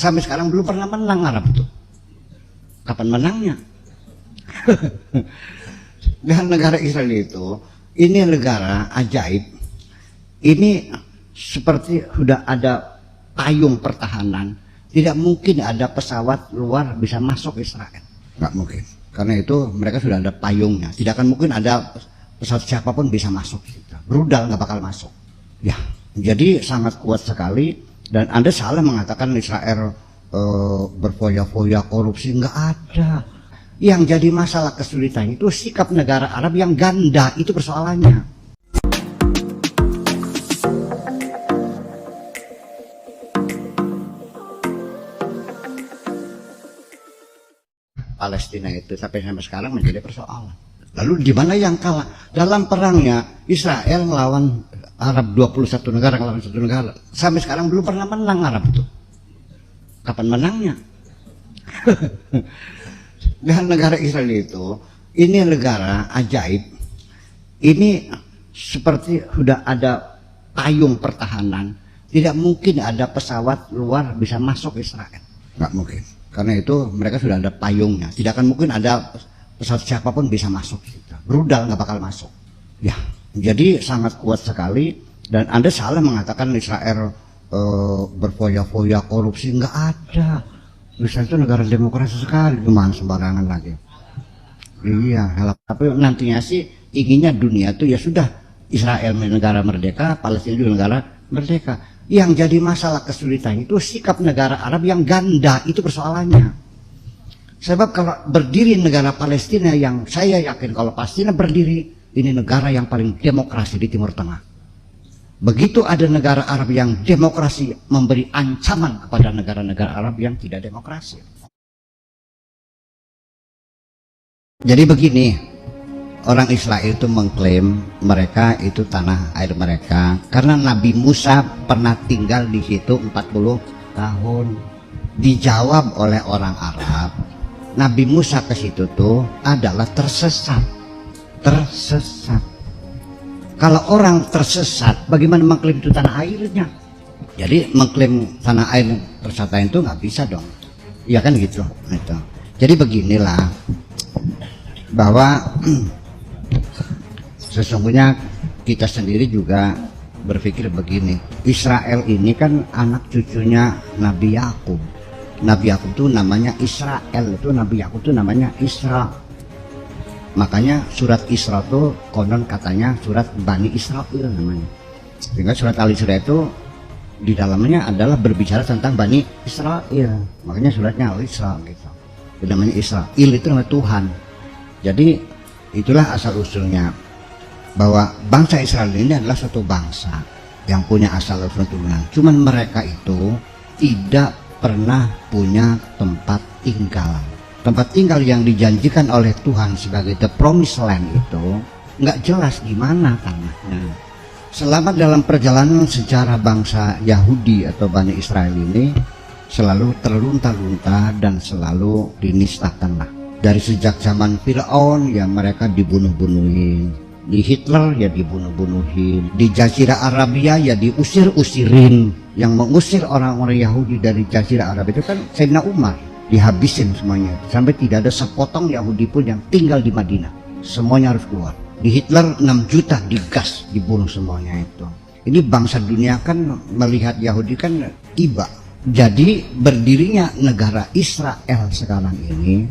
Sampai sekarang belum pernah menang Arab itu. Kapan menangnya? Dan negara Israel itu, ini negara ajaib. Ini seperti sudah ada payung pertahanan. Tidak mungkin ada pesawat luar bisa masuk Israel. Nggak mungkin. Karena itu mereka sudah ada payungnya. Tidak akan mungkin ada pesawat siapapun bisa masuk. Rudal nggak bakal masuk. Ya, jadi sangat kuat sekali. Dan Anda salah mengatakan Israel berfoya-foya korupsi. Nggak ada. Yang jadi masalah kesulitan itu sikap negara Arab yang ganda. Itu persoalannya. Palestina itu sampai sekarang menjadi persoalan. Lalu di mana yang kalah? Dalam perangnya Israel melawan Arab 21 negara melawan satu negara. Sampai sekarang belum pernah menang Arab itu. Kapan menangnya? Dan negara Israel itu, ini negara ajaib. Ini seperti sudah ada payung pertahanan. Tidak mungkin ada pesawat luar bisa masuk Israel. Nggak mungkin. Karena itu mereka sudah ada payungnya. Tidak akan mungkin ada pesawat siapapun bisa masuk. Rudal nggak bakal masuk. Ya, jadi sangat kuat sekali. Dan Anda salah mengatakan Israel berfoya-foya korupsi. Nggak ada. Israel itu negara demokrasi sekali. Cuma sembarangan lagi. Iya. Tapi nantinya sih inginnya dunia itu ya sudah. Israel negara merdeka, Palestina juga negara merdeka. Yang jadi masalah kesulitan itu sikap negara Arab yang ganda. Itu persoalannya. Sebab kalau berdiri negara Palestina, yang saya yakin kalau Palestina berdiri, ini negara yang paling demokrasi di Timur Tengah. Begitu ada negara Arab yang demokrasi memberi ancaman kepada negara-negara Arab yang tidak demokrasi. Jadi begini, orang Israel itu mengklaim mereka itu tanah air mereka karena Nabi Musa pernah tinggal di situ 40 tahun. Dijawab oleh orang Arab, Nabi Musa ke situ tuh adalah tersesat. Kalau orang tersesat, bagaimana mengklaim itu tanah airnya? Jadi mengklaim tanah air persatuan itu nggak bisa dong. Ya kan gitu. Gitu. Jadi beginilah bahwa sesungguhnya kita sendiri juga berpikir begini. Israel ini kan anak cucunya Nabi Yakub. Nabi Yakub itu namanya Israel, itu Nabi Yakub itu namanya Isra. Makanya surat Isra itu konon katanya surat Bani Israel namanya. Sehingga surat Al-Isra itu di dalamnya adalah berbicara tentang Bani Israel. Makanya suratnya Al-Isra gitu. Itu namanya Israel itu nama Tuhan. Jadi itulah asal usulnya bahwa bangsa Israel ini adalah suatu bangsa yang punya asal usul turunan. Cuman mereka itu tidak pernah punya tempat tinggal. Tempat tinggal yang dijanjikan oleh Tuhan sebagai the promised land itu nggak jelas gimana tanahnya. Selama dalam perjalanan sejarah bangsa Yahudi atau Bani Israel ini selalu terlunta-lunta dan selalu dinistakan lah. Dari sejak zaman Fir'aun ya mereka dibunuh-bunuhin, di Hitler ya dibunuh-bunuhin, di Jazirah Arabia ya diusir-usirin. Yang mengusir orang-orang Yahudi dari Jazirah Arab itu kan Sayyidina Umar. Dihabisin semuanya sampai tidak ada sepotong Yahudi pun yang tinggal di Madinah. Semuanya harus keluar. Di Hitler 6 juta digas, dibunuh semuanya itu. Ini bangsa dunia kan melihat Yahudi kan iba. Jadi berdirinya negara Israel sekarang ini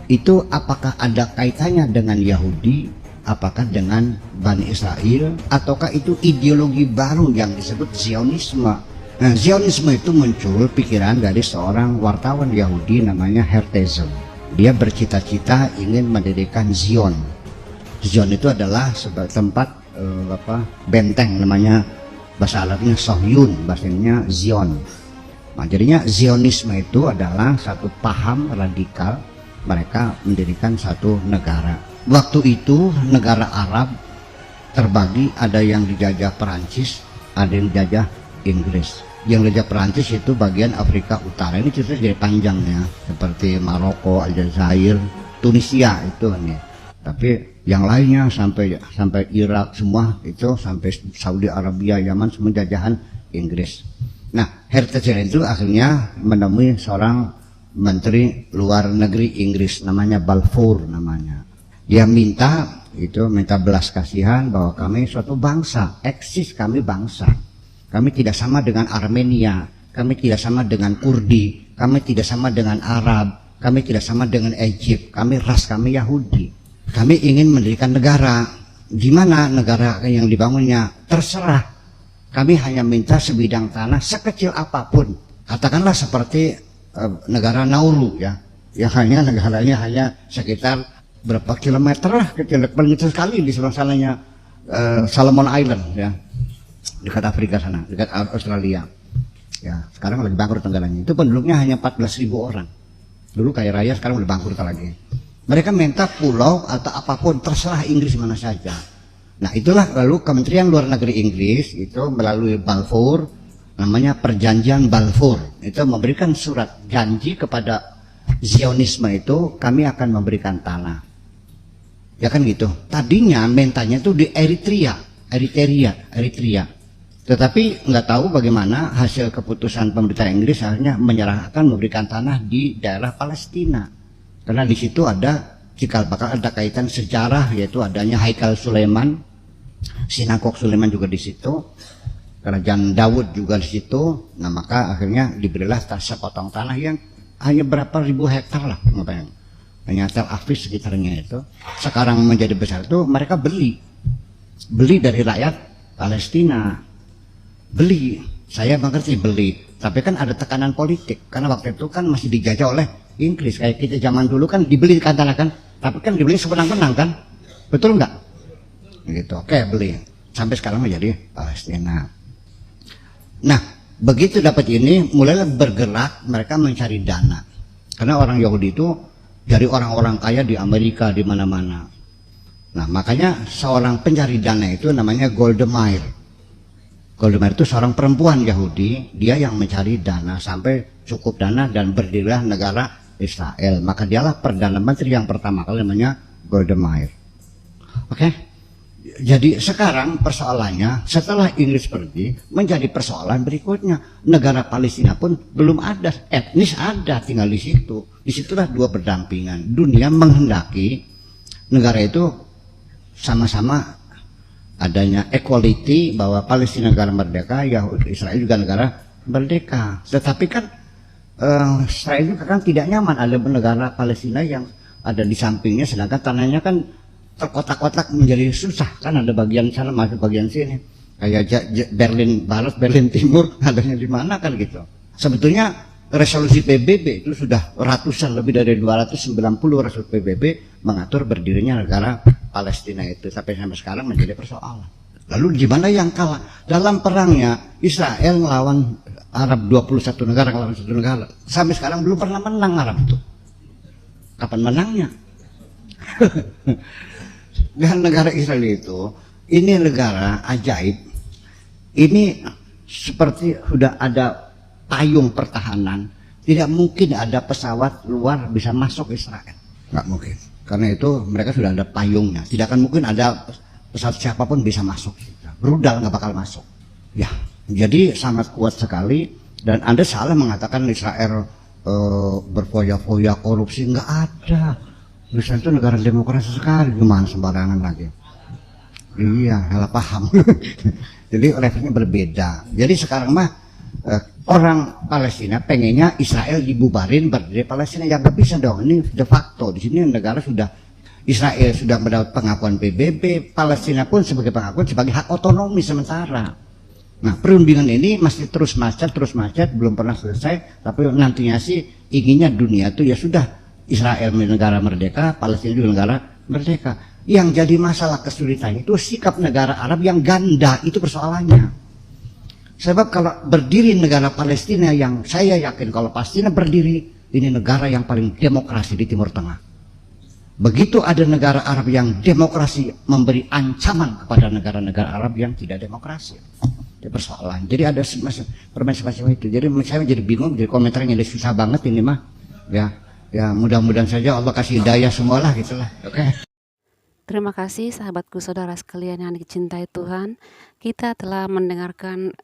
itu apakah ada kaitannya dengan Yahudi, apakah dengan Bani Israel, ataukah itu ideologi baru yang disebut Zionisme? Nah, Zionisme itu muncul pikiran dari seorang wartawan Yahudi namanya Herzl. Dia bercita-cita ingin mendirikan Zion. Zion itu adalah sebuah tempat benteng, namanya bahasa Arabnya Sohyun, bahasanya Zion. Nah, jadinya Zionisme itu adalah satu paham radikal mereka mendirikan satu negara. Waktu itu negara Arab terbagi, ada yang dijajah Perancis, ada yang dijajah Inggris. Yang dijajah Perancis itu bagian Afrika Utara. Ini cerita jadi panjang ya, seperti Maroko, Aljazair, Tunisia itu nih. Tapi yang lainnya sampai Irak semua itu, sampai Saudi Arabia, Yaman, semua jajahan Inggris. Nah, Hertz itu akhirnya menemui seorang menteri luar negeri Inggris, namanya Balfour namanya. Dia minta belas kasihan bahwa kami suatu bangsa, eksis kami bangsa. Kami tidak sama dengan Armenia, kami tidak sama dengan Kurdi, kami tidak sama dengan Arab, kami tidak sama dengan Egypt, kami kami Yahudi. Kami ingin mendirikan negara. Gimana negara yang dibangunnya? Terserah. Kami hanya minta sebidang tanah sekecil apapun. Katakanlah seperti negara Nauru ya. Yang negaranya hanya sekitar berapa kilometer lah, paling kecil sekali di sebelah sananya Solomon Island ya. Dekat Afrika sana, dekat Australia. Ya, sekarang lagi bangkrut negaranya. Itu penduduknya hanya 14.000 orang. Dulu kaya raya, sekarang udah bangkrut lagi. Mereka minta pulau atau apapun, terserah Inggris mana saja. Nah, itulah lalu Kementerian Luar Negeri Inggris itu melalui Balfour, namanya Perjanjian Balfour, itu memberikan surat janji kepada Zionisme itu, kami akan memberikan tanah. Ya kan gitu. Tadinya mintanya itu di Eritrea. Tetapi nggak tahu bagaimana hasil keputusan pemerintah Inggris akhirnya menyerahkan memberikan tanah di daerah Palestina. Karena di situ ada cikal bakal ada kaitan sejarah, yaitu adanya Haikal Sulaiman, Sinagog Sulaiman juga di situ, kerajaan Daud juga di situ. Nah, maka akhirnya diberilah sepotong tanah yang hanya berapa ribu hektar lah, hanya Tel Aviv sekitarnya itu. Sekarang menjadi besar itu mereka beli dari rakyat Palestina. Saya mengerti beli, tapi kan ada tekanan politik karena waktu itu kan masih dijajah oleh Inggris. Kayak kita zaman dulu kan dibeli kan tanah kan, tapi kan dibeli sebenang-benang kan, betul nggak? Gitu. Oke, beli sampai sekarang menjadi Palestina. Nah, begitu dapat ini mulailah bergerak mereka mencari dana, karena orang Yahudi itu dari orang-orang kaya di Amerika di mana-mana. Nah, makanya seorang pencari dana itu namanya Golda Meir itu seorang perempuan Yahudi, dia yang mencari dana sampai cukup dana dan berdirilah negara Israel. Maka dialah Perdana Menteri yang pertama kali namanya Golda Meir. Oke? Jadi sekarang persoalannya setelah Inggris pergi menjadi persoalan berikutnya. Negara Palestina pun belum ada, etnis ada tinggal di situ. Disitulah dua berdampingan. Dunia menghendaki negara itu sama-sama adanya equality, bahwa Palestina negara merdeka, Israel juga negara merdeka. Tetapi kan Israel juga kan tidak nyaman ada negara Palestina yang ada di sampingnya, sedangkan tanahnya kan terkotak-kotak menjadi susah kan, ada bagian sana masuk bagian sini, kayak Berlin Barat, Berlin Timur, adanya di mana kan gitu. Sebetulnya resolusi PBB itu sudah ratusan, lebih dari 290 resolusi PBB mengatur berdirinya negara Palestina itu, sampai sekarang menjadi persoalan. Lalu gimana yang kalah? Dalam perangnya Israel melawan Arab 21 negara, melawan satu negara. Sampai sekarang belum pernah menang Arab itu. Kapan menangnya? Dan negara Israel itu, ini negara ajaib. Ini seperti sudah ada payung pertahanan. Tidak mungkin ada pesawat luar bisa masuk Israel. Nggak mungkin. Karena itu mereka sudah ada payungnya. Tidak akan mungkin ada pesawat siapapun bisa masuk. Rudal nggak bakal masuk. Ya, jadi sangat kuat sekali. Dan Anda salah mengatakan Israel berfoya-foya korupsi. Nggak ada. Israel itu negara demokrasi sekali. Gimana sembarangan lagi? Iya, salah paham. Jadi levelnya berbeda. Jadi sekarang mah orang Palestina pengennya Israel dibubarin, berdiri Palestina. Yang nggak bisa dong, ini de facto di sini negara sudah, Israel sudah mendapat pengakuan PBB, Palestina pun sebagai pengakuan sebagai hak otonomi sementara. Nah, perundingan ini masih terus macet, belum pernah selesai. Tapi nantinya sih inginnya dunia itu ya sudah, Israel negara merdeka, Palestina juga negara merdeka. Yang jadi masalah kesulitan itu sikap negara Arab yang ganda, itu persoalannya. Sebab kalau berdiri negara Palestina, yang saya yakin kalau Palestina berdiri, ini negara yang paling demokrasi di Timur Tengah. Begitu ada negara Arab yang demokrasi memberi ancaman kepada negara-negara Arab yang tidak demokrasi. Itu persoalan. Jadi ada permainan semacam itu. Jadi saya jadi bingung, jadi komentarnya jadi susah banget ini mah. Ya mudah-mudahan saja Allah kasih hidayah semualah gitulah. Oke. Terima kasih sahabatku saudara sekalian yang dicintai Tuhan. Kita telah mendengarkan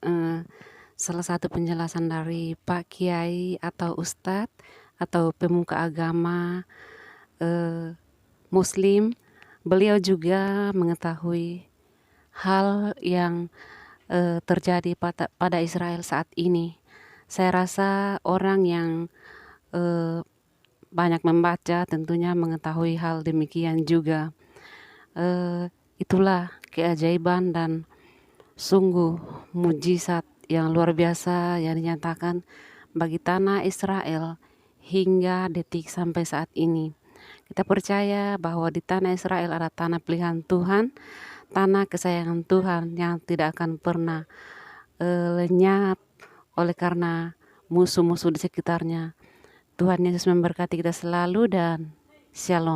salah satu penjelasan dari Pak Kiai atau Ustadz atau pemuka agama Muslim. Beliau juga mengetahui hal yang terjadi pada Israel saat ini. Saya rasa orang yang banyak membaca tentunya mengetahui hal demikian juga. Itulah keajaiban dan sungguh mujizat yang luar biasa yang dinyatakan bagi tanah Israel hingga detik sampai saat ini. Kita percaya bahwa di tanah Israel ada tanah pilihan Tuhan, tanah kesayangan Tuhan yang tidak akan pernah lenyap oleh karena musuh-musuh di sekitarnya. Tuhan Yesus memberkati kita selalu dan shalom.